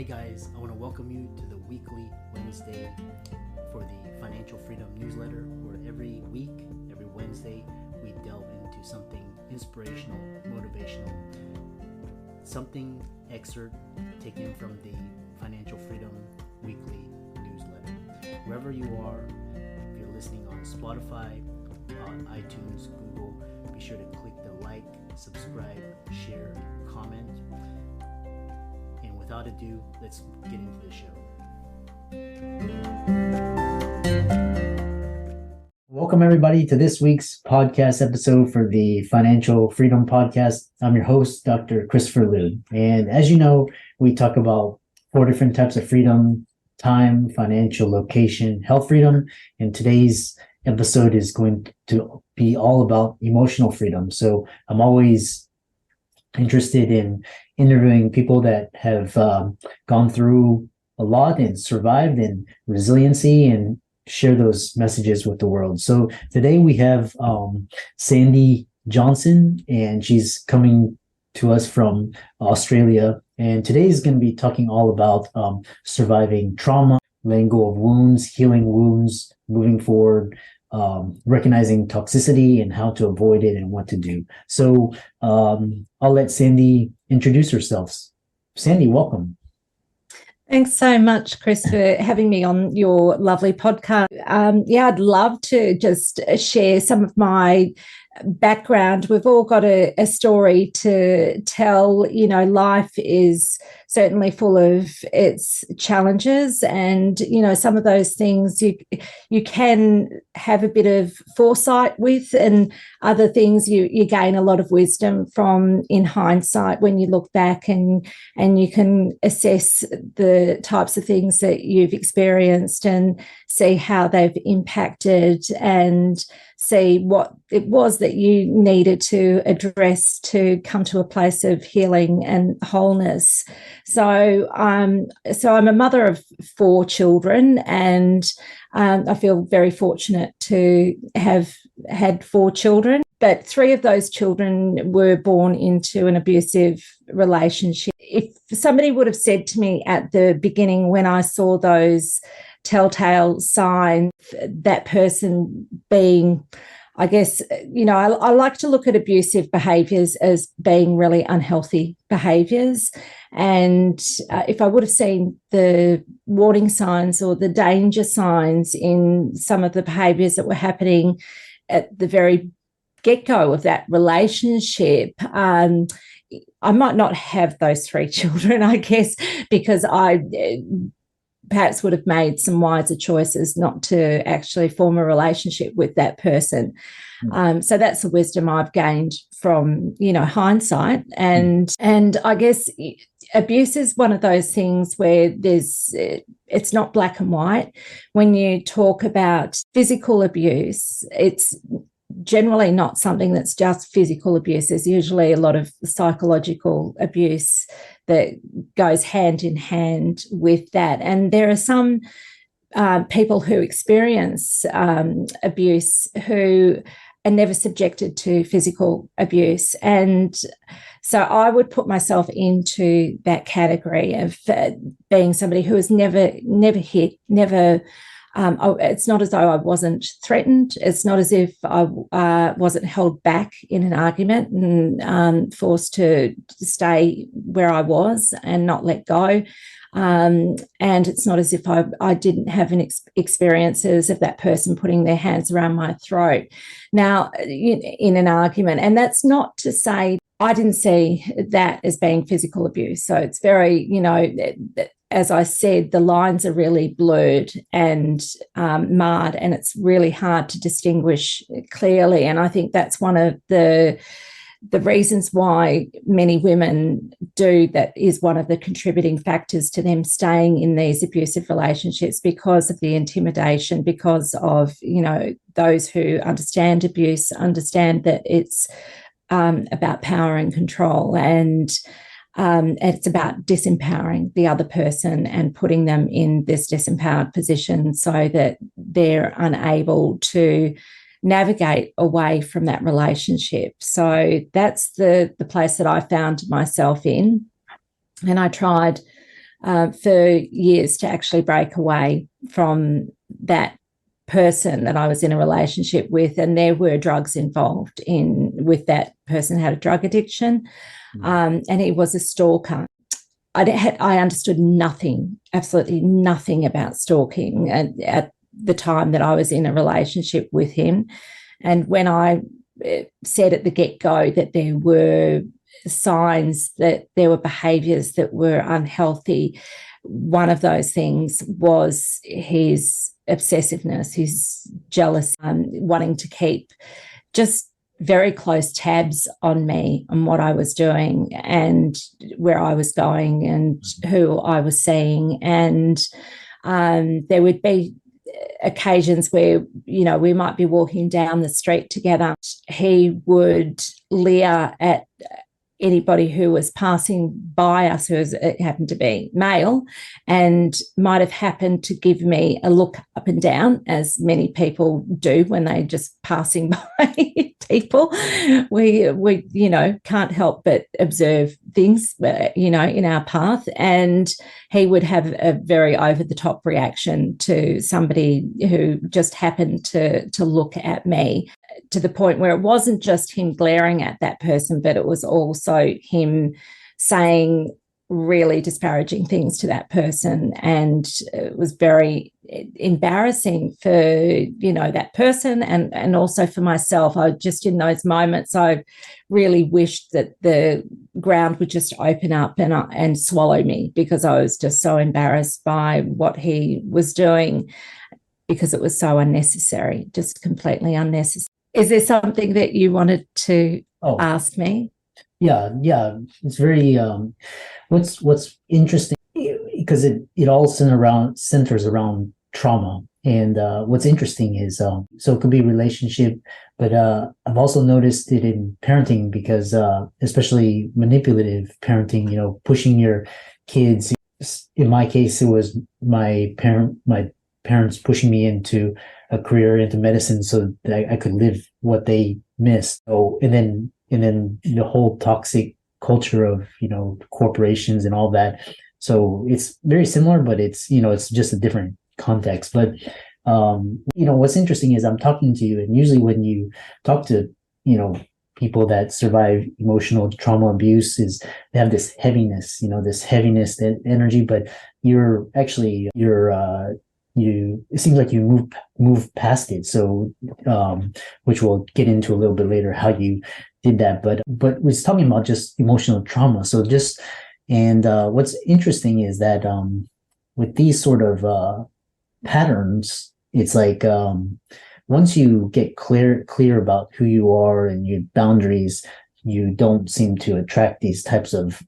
Hey guys, I want to welcome you to the weekly Wednesday for the Financial Freedom newsletter, where every week, every Wednesday, we delve into something inspirational, motivational, something excerpt taken from the Financial Freedom weekly newsletter. Wherever you are, if you're listening on Spotify, on iTunes, Google, be sure to click the like, subscribe, share, comment. And without ado, let's get into the show. Welcome everybody to this week's podcast episode for the Financial Freedom Podcast. I'm your host, Dr. Christopher Liu. And as you know, we talk about 4 different types of freedom: time, financial, location, health freedom. And today's episode is going to be all about emotional freedom. So I'm always interested in interviewing people that have gone through a lot and survived, and resiliency, and share those messages with the world. So today we have Sandy Johnston, and she's coming to us from Australia. And today is going to be talking all about surviving trauma, letting go of wounds, healing wounds, moving forward, recognizing toxicity and how to avoid it and what to do. So I'll let Sandy introduce herself. Sandy, welcome. Thanks so much, Chris, for having me on your lovely podcast. I'd love to just share some of my background. We've all got a story to tell. You know, life is certainly full of its challenges, and you know, some of those things you can have a bit of foresight with, and other things you gain a lot of wisdom from in hindsight when you look back, and you can assess the types of things that you've experienced and see how they've impacted, and see what it was that you needed to address to come to a place of healing and wholeness. So I'm a mother of 4 children, and I feel very fortunate to have had 4 children. But 3 of those children were born into an abusive relationship. If somebody would have said to me at the beginning, when I saw those telltale signs, that person being, I guess, you know, I like to look at abusive behaviours as being really unhealthy behaviours. And if I would have seen the warning signs or the danger signs in some of the behaviours that were happening at the very get-go of that relationship, I might not have those 3 children, I guess, because I perhaps would have made some wiser choices not to actually form a relationship with that person. So that's the wisdom I've gained from, you know, hindsight. And I guess abuse is one of those things where it's not black and white. When you talk about physical abuse, it's generally not something that's just physical abuse. There's usually a lot of psychological abuse that goes hand in hand with that. And there are some people who experience abuse who are never subjected to physical abuse. And so I would put myself into that category of being somebody who has never hit, never. It's not as though I wasn't threatened. It's not as if I wasn't held back in an argument and forced to stay where I was and not let go. And it's not as if I didn't have experiences of that person putting their hands around my throat now in an argument. And that's not to say I didn't see that as being physical abuse. So it's very, you know, as I said, the lines are really blurred and marred, and it's really hard to distinguish clearly. And I think that's one of the reasons why many women do that, is one of the contributing factors to them staying in these abusive relationships, because of the intimidation, because of, you know, those who understand abuse understand that it's about power and control, and it's about disempowering the other person and putting them in this disempowered position so that they're unable to navigate away from that relationship. So that's the place that I found myself in. And I tried for years to actually break away from that person that I was in a relationship with, and there were drugs involved with that person had a drug addiction, and he was a stalker. I understood nothing, absolutely nothing about stalking at the time that I was in a relationship with him. And when I said at the get-go that there were signs that there were behaviours that were unhealthy, one of those things was his obsessiveness, his jealousy, wanting to keep just very close tabs on me, on what I was doing and where I was going and who I was seeing. And there would be occasions where, we might be walking down the street together. He would leer at anybody who was passing by us, it happened to be male, and might have happened to give me a look up and down, as many people do when they're just passing by people. We can't help but observe things, in our path. And he would have a very over-the-top reaction to somebody who just happened to look at me, to the point where it wasn't just him glaring at that person, but it was also him saying really disparaging things to that person. And it was very embarrassing for, that person and also for myself. I just, in those moments, I really wished that the ground would just open up and swallow me, because I was just so embarrassed by what he was doing, because it was so unnecessary, just completely unnecessary. Is there something that you wanted to ask me? Yeah. It's very, what's interesting, because it all centers around trauma. And what's interesting is, so it could be relationship, but I've also noticed it in parenting, because especially manipulative parenting, pushing your kids. In my case, it was my parents pushing me into a career into medicine so that I could live what they missed. So, and then the whole toxic culture of, corporations and all that. So it's very similar, but it's just a different context. But, what's interesting is I'm talking to you, and usually when you talk to, people that survive emotional trauma abuse, is they have this heaviness, that energy, but it seems like you move past it. So, which we'll get into a little bit later, how you did that. But we're talking about just emotional trauma. So what's interesting is that, with these sort of, patterns, it's like, once you get clear about who you are and your boundaries, you don't seem to attract these types of,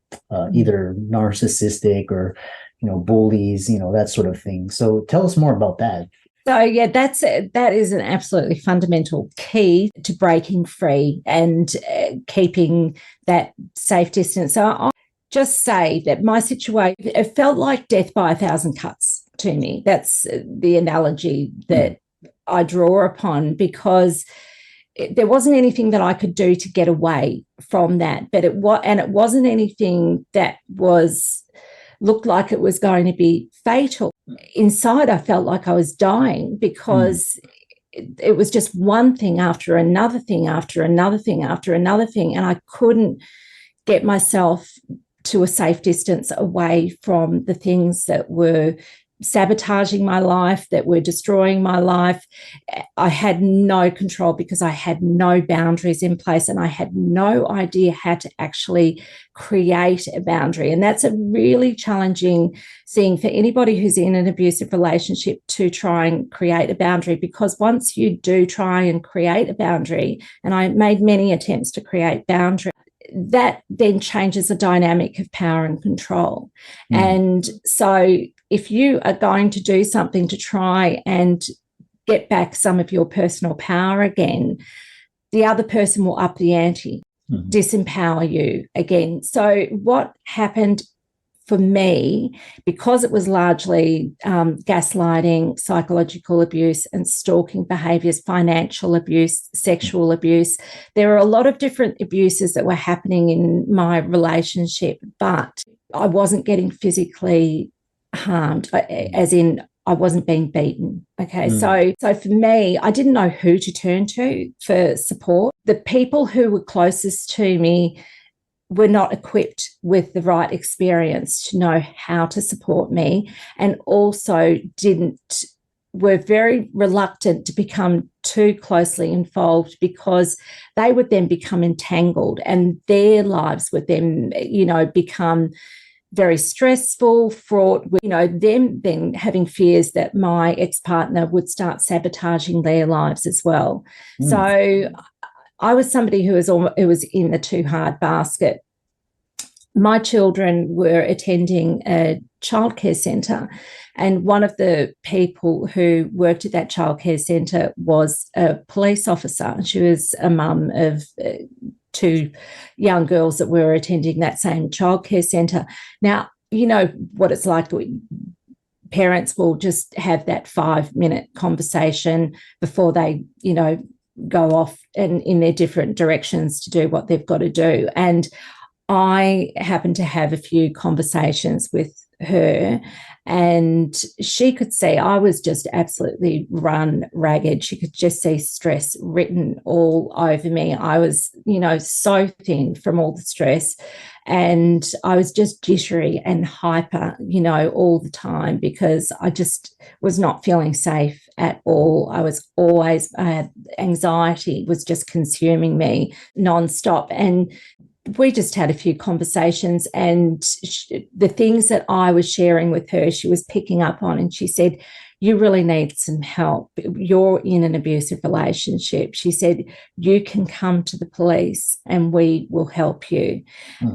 either narcissistic or, bullies, that sort of thing. So tell us more about that. So yeah, that is an absolutely fundamental key to breaking free and keeping that safe distance. So I'll just say that my situation, it felt like death by 1,000 cuts to me. That's the analogy that I draw upon, because there wasn't anything that I could do to get away from that, but it wasn't anything that looked like it was going to be fatal. Inside, I felt like I was dying, because it was just one thing after another thing after another thing after another thing, and I couldn't get myself to a safe distance away from the things that were sabotaging my life, that were destroying my life. I had no control, because I had no boundaries in place, and I had no idea how to actually create a boundary. And that's a really challenging thing for anybody who's in an abusive relationship, to try and create a boundary, because once you do try and create a boundary, and I made many attempts to create boundaries, that then changes the dynamic of power and control. And so if you are going to do something to try and get back some of your personal power again, the other person will up the ante, disempower you again. So what happened for me, because it was largely gaslighting, psychological abuse and stalking behaviours, financial abuse, sexual abuse, there were a lot of different abuses that were happening in my relationship. But I wasn't getting physically harmed, as in I wasn't being beaten. Okay. So for me, I didn't know who to turn to for support. The people who were closest to me were not equipped with the right experience to know how to support me, and also were very reluctant to become too closely involved, because they would then become entangled and their lives would then, become very stressful, fraught with, them then having fears that my ex-partner would start sabotaging their lives as well. So I was somebody who was in the too hard basket. My children were attending a childcare centre, and one of the people who worked at that childcare centre was a police officer. She was a mum of two young girls that were attending that same childcare centre. Now, you know what it's like. Parents will just have that 5-minute conversation before they, go off and in their different directions to do what they've got to do. And I happened to have a few conversations with her, and she could see I was just absolutely run ragged. She could just see stress written all over me. I was, so thin from all the stress, and I was just jittery and hyper, all the time, because I just was not feeling safe at all. Anxiety was just consuming me nonstop. And we just had a few conversations, and the things that I was sharing with her, she was picking up on, and she said, "You really need some help. You're in an abusive relationship." She said, "You can come to the police and we will help you."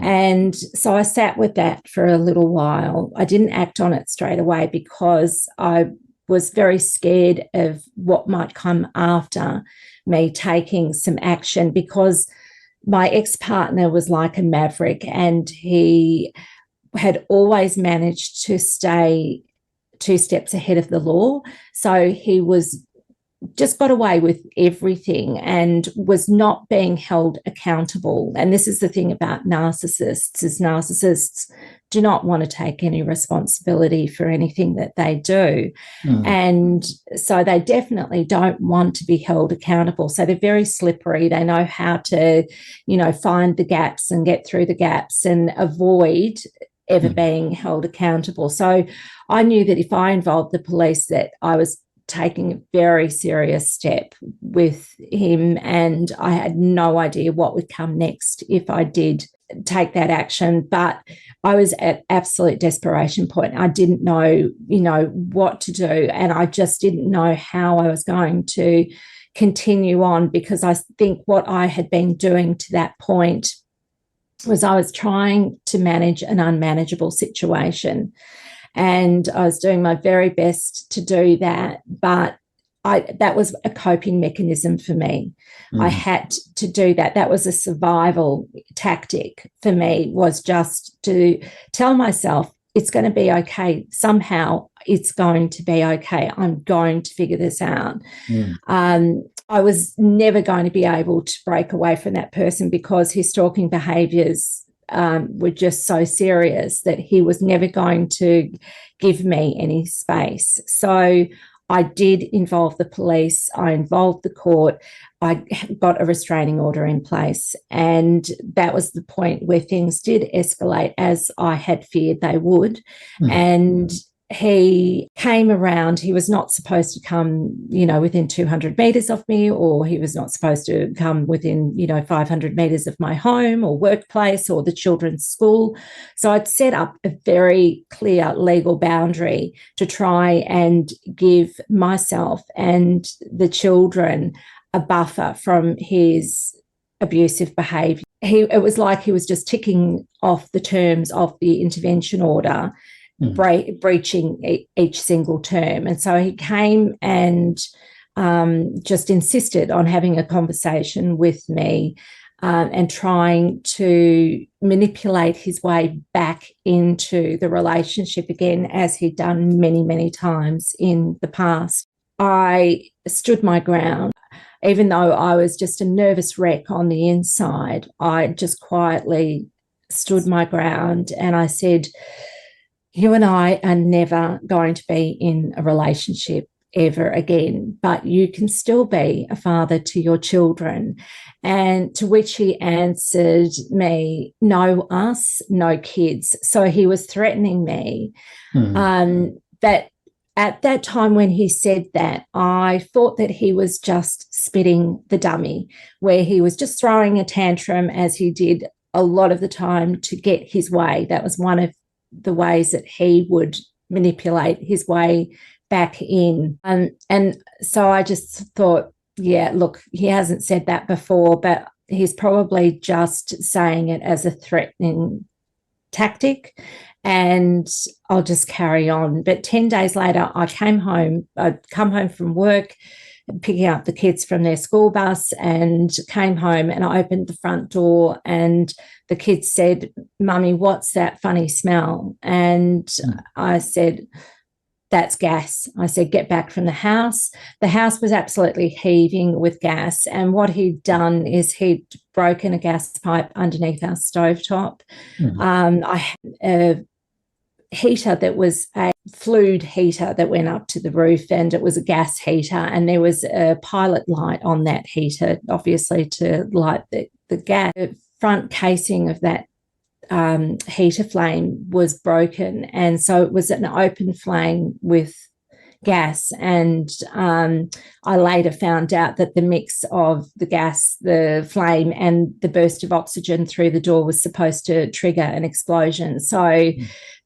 And so I sat with that for a little while. I didn't act on it straight away because I was very scared of what might come after me taking some action, because my ex-partner was like a maverick, and he had always managed to stay 2 steps ahead of the law. So he just got away with everything and was not being held accountable. And this is the thing about narcissists, is narcissists do not want to take any responsibility for anything that they do. And so they definitely don't want to be held accountable. So they're very slippery. They know how to, find the gaps and get through the gaps and avoid ever being held accountable. So I knew that if I involved the police, that I was taking a very serious step with him, and I had no idea what would come next if I did take that action. But I was at absolute desperation point. I didn't know, what to do, and I just didn't know how I was going to continue on, because I think what I had been doing to that point was I was trying to manage an unmanageable situation. And I was doing my very best to do that, but that was a coping mechanism for me. I had to do that. That was a survival tactic for me, was just to tell myself it's going to be okay. Somehow it's going to be okay. I'm going to figure this out. I was never going to be able to break away from that person, because his stalking behaviours were just so serious that he was never going to give me any space. So I did involve the police. I involved the court. I got a restraining order in place. And that was the point where things did escalate, as I had feared they would. And he came around. He was not supposed to come, within 200 metres of me, or he was not supposed to come within, 500 metres of my home or workplace or the children's school. So I'd set up a very clear legal boundary to try and give myself and the children a buffer from his abusive behaviour. It was like he was just ticking off the terms of the intervention order, breaching each single term. And so he came and just insisted on having a conversation with me and trying to manipulate his way back into the relationship again, as he'd done many, many times in the past. I stood my ground. Even though I was just a nervous wreck on the inside, I just quietly stood my ground and I said, you and I are never going to be in a relationship ever again, but you can still be a father to your children. And to which he answered me, no us, no kids. So he was threatening me. But at that time when he said that, I thought that he was just spitting the dummy, where he was just throwing a tantrum, as he did a lot of the time, to get his way. That was one of the ways that he would manipulate his way back in. And so I just thought, yeah, look, he hasn't said that before, but he's probably just saying it as a threatening tactic, and I'll just carry on. But 10 days later, I'd come home from work, picking up the kids from their school bus, and came home and I opened the front door and the kids said, Mummy, what's that funny smell? And I said, that's gas. I said, get back from the house. The house was absolutely heaving with gas. And what he'd done is he'd broken a gas pipe underneath our stovetop. I had a heater that was a fluid heater that went up to the roof, and it was a gas heater. And there was a pilot light on that heater, obviously to light the gas. The front casing of that heater flame was broken, and so it was an open flame with gas. And I later found out that the mix of the gas, the flame, and the burst of oxygen through the door was supposed to trigger an explosion. So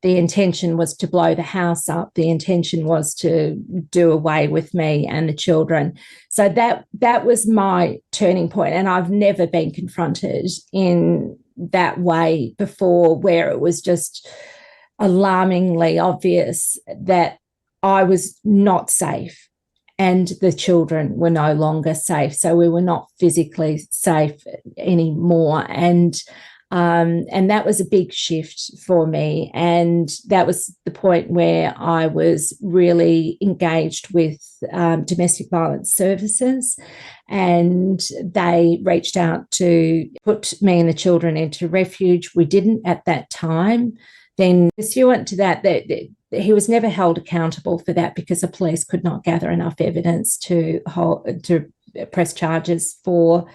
the intention was to blow the house up. The intention was to do away with me and the children. So that was my turning point, and I've never been confronted in that way before, where it was just alarmingly obvious that I was not safe and the children were no longer safe. So we were not physically safe anymore. And that was a big shift for me. And that was the point where I was really engaged with domestic violence services, and they reached out to put me and the children into refuge. We didn't at that time. Then pursuant to that, he was never held accountable for that because the police could not gather enough evidence to press charges for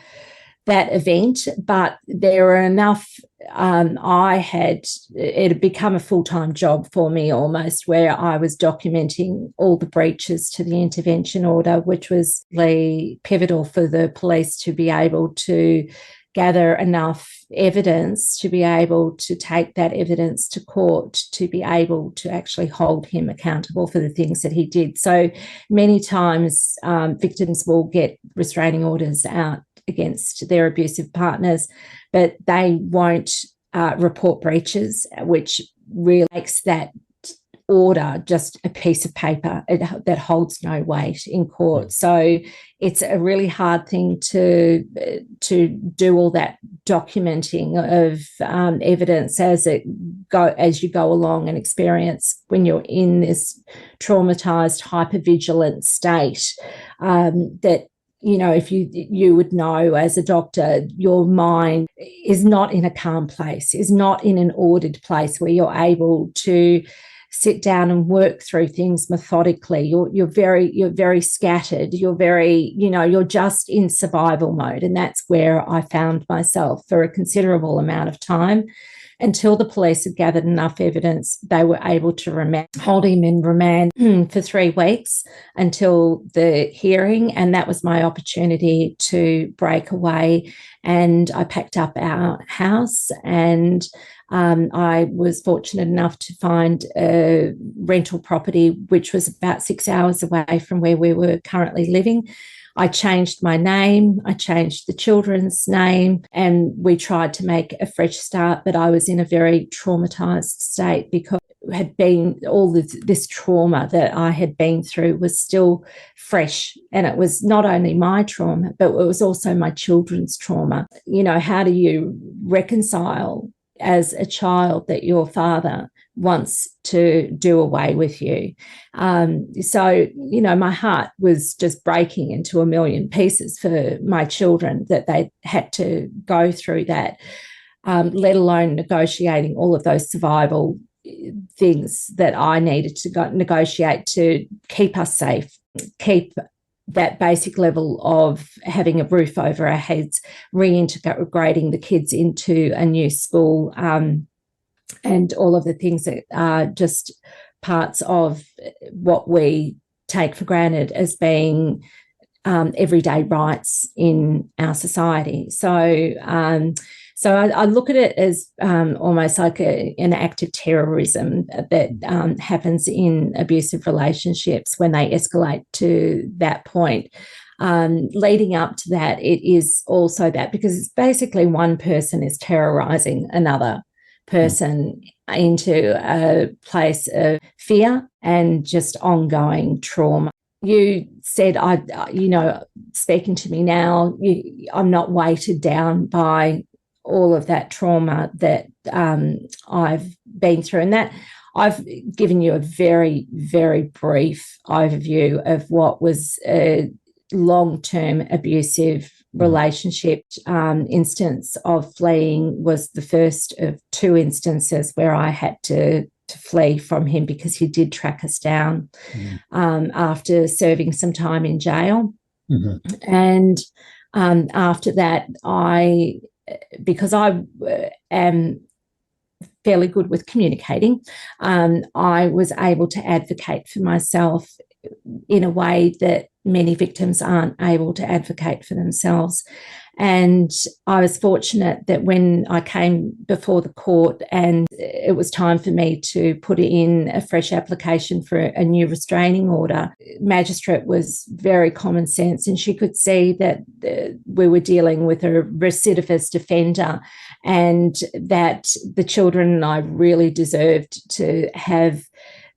that event. But there were enough. It had become a full-time job for me almost, where I was documenting all the breaches to the intervention order, which was really pivotal for the police to be able to gather enough evidence to be able to take that evidence to court, to be able to actually hold him accountable for the things that he did. So many times victims will get restraining orders out against their abusive partners, but they won't report breaches, which really makes that order just a piece of paper that holds no weight in court. So it's a really hard thing to do all that documenting of evidence as you go along and experience when you're in this traumatized, hypervigilant state. That, you know, if you would know as a doctor, your mind is not in a calm place, is not in an ordered place where you're able to sit down and work through things methodically. You're very scattered. You're just in survival mode. And that's where I found myself for a considerable amount of time. Until the police had gathered enough evidence, they were able to hold him in remand for 3 weeks until the hearing. And that was my opportunity to break away. And I packed up our house, and I was fortunate enough to find a rental property, which was about 6 hours away from where we were currently living. I changed my name, I changed the children's name, and we tried to make a fresh start, but I was in a very traumatized state because it had been all this trauma that I had been through was still fresh. And it was not only my trauma, but it was also my children's trauma. You know, how do you reconcile as a child that your father wants to do away with you? So, you know, my heart was just breaking into a million pieces for my children that they had to go through that. let alone negotiating all of those survival things that I needed to negotiate to keep us safe, keep that basic level of having a roof over our heads, reintegrating the kids into a new school, and all of the things that are just parts of what we take for granted as being everyday rights in our society. So I look at it as almost like an act of terrorism that happens in abusive relationships when they escalate to that point. Leading up to that, it is also that, because it's basically one person is terrorizing another person into a place of fear and just ongoing trauma. You said, speaking to me now, I'm not weighted down by all of that trauma that I've been through, and that I've given you a very, very brief overview of what was a long-term abusive relationship. Instance of fleeing was the first of two instances where I had to flee from him because he did track us down after serving some time in jail. And after that, because I am fairly good with communicating, I was able to advocate for myself in a way that many victims aren't able to advocate for themselves. And I was fortunate that when I came before the court and it was time for me to put in a fresh application for a new restraining order, magistrate was very common sense, and she could see that we were dealing with a recidivist offender and that the children and I really deserved to have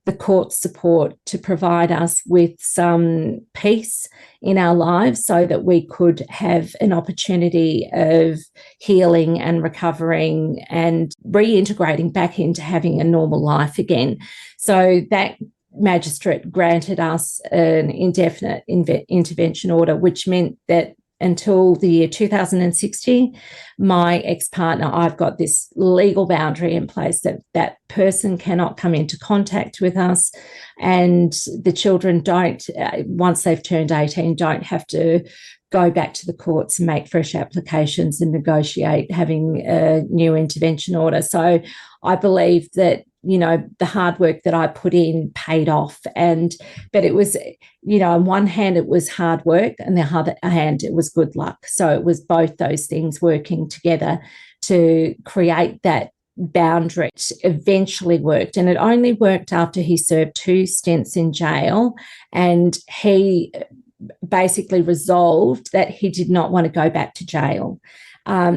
the court support to provide us with some peace in our lives so that we could have an opportunity of healing and recovering and reintegrating back into having a normal life again. So that magistrate granted us an indefinite intervention order, which meant that until the year 2060, my ex-partner, I've got this legal boundary in place that that person cannot come into contact with us, and the children don't, once they've turned 18, don't have to go back to the courts and make fresh applications and negotiate having a new intervention order. So I believe that, you know, the hard work that I put in paid off. But it was, you know, on one hand, it was hard work, and the other hand, it was good luck. So it was both those things working together to create that boundary. It eventually worked, and it only worked after he served 2 stints in jail, and he basically resolved that he did not want to go back to jail.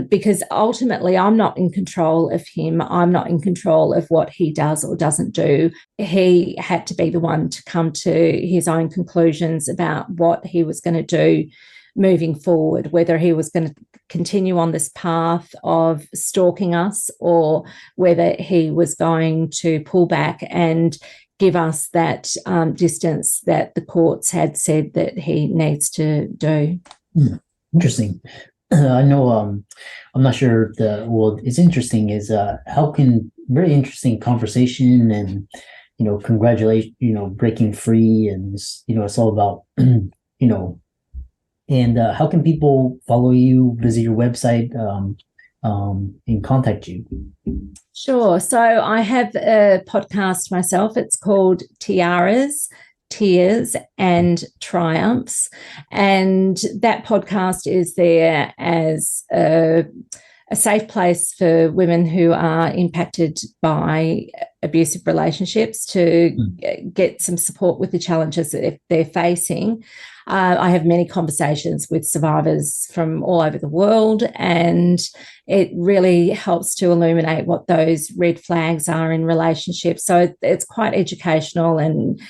Because ultimately I'm not in control of him. I'm not in control of what he does or doesn't do. He had to be the one to come to his own conclusions about what he was going to do moving forward, whether he was going to continue on this path of stalking us or whether he was going to pull back and give us that distance that the courts had said that he needs to do. Interesting. I know, I'm not sure it's interesting is very interesting conversation, and, you know, congratulations, you know, breaking free, and, you know, it's all about, you know, and how can people follow you, visit your website, and contact you? Sure. So I have a podcast myself. It's called Tiaras Tears and Triumphs, and that podcast is there as a safe place for women who are impacted by abusive relationships to get some support with the challenges that they're facing. I have many conversations with survivors from all over the world, and it really helps to illuminate what those red flags are in relationships. So it's quite educational and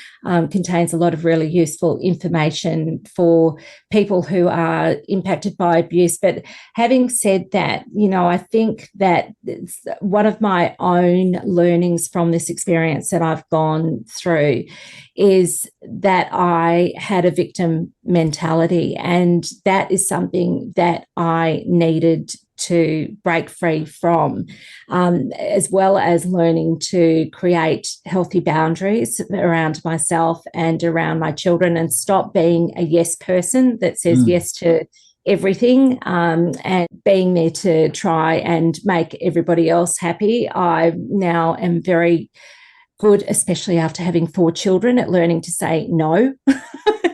contains a lot of really useful information for people who are impacted by abuse. But having said that, you know, I think that it's one of my own learnings from this experience that I've gone through is that I had a victim mentality, and that is something that I needed to break free from, as well as learning to create healthy boundaries around myself and around my children, and stop being a yes person that says yes to everything, and being there to try and make everybody else happy. I now am very good, especially after having 4 children, at learning to say no.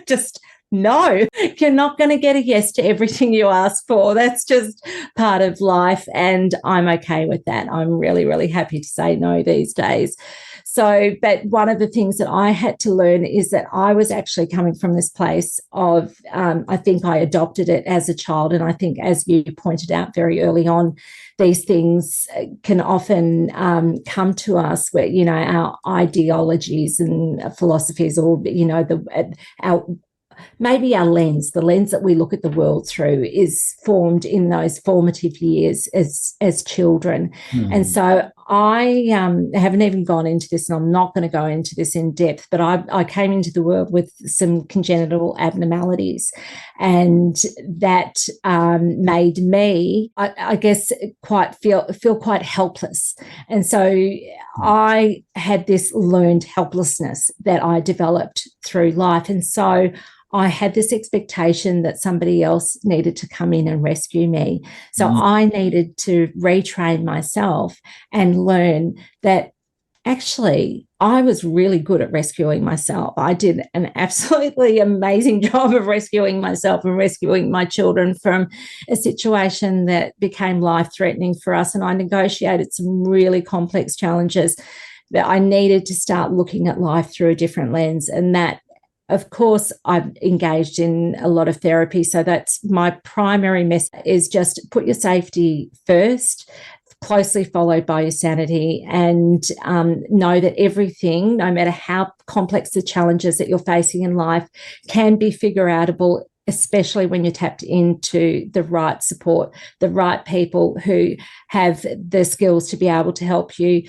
Just no, you're not going to get a yes to everything you ask for. That's just part of life, and I'm okay with that. I'm really, really happy to say no these days. So, but one of the things that I had to learn is that I was actually coming from this place of, I think I adopted it as a child. And I think, as you pointed out very early on, these things can often come to us where, our ideologies and philosophies, or, maybe our lens, the lens that we look at the world through, is formed in those formative years as children. And so I haven't even gone into this, and I'm not going to go into this in depth, but I came into the world with some congenital abnormalities, and that made me, I guess, feel quite helpless. And so I had this learned helplessness that I developed through life. And so I had this expectation that somebody else needed to come in and rescue me. So I needed to retrain myself and learn that actually I was really good at rescuing myself. I did an absolutely amazing job of rescuing myself and rescuing my children from a situation that became life-threatening for us. And I negotiated some really complex challenges that I needed to start looking at life through a different lens. And that, of course, I've engaged in a lot of therapy. So that's my primary message, is just put your safety first, closely followed by your sanity, and know that everything, no matter how complex the challenges that you're facing in life, can be figure-outable, especially when you're tapped into the right support, the right people who have the skills to be able to help you.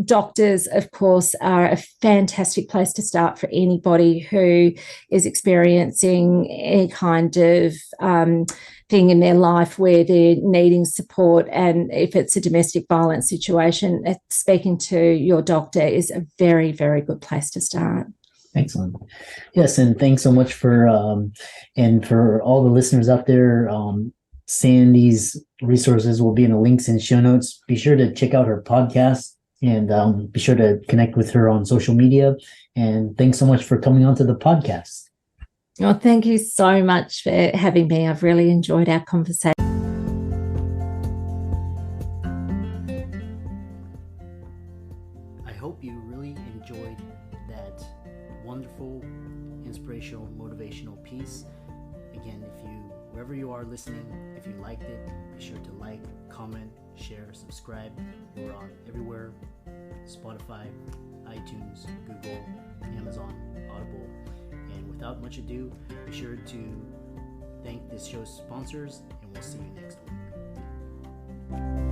Doctors, of course, are a fantastic place to start for anybody who is experiencing any kind of thing in their life where they're needing support. And if it's a domestic violence situation, speaking to your doctor is a very, very good place to start. Excellent. Yes, and thanks so much for and for all the listeners out there. Sandy's resources will be in the links and show notes. Be sure to check out her podcast, and be sure to connect with her on social media. And thanks so much for coming onto the podcast. Well, thank you so much for having me. I've really enjoyed our conversation. I hope you really enjoyed that wonderful, inspirational, motivational piece. Again, wherever you are listening, if you liked it, be sure to like, comment, share, subscribe. We're on everywhere: Spotify, iTunes, Google, Amazon, Audible. And without much ado, be sure to thank this show's sponsors, and we'll see you next week.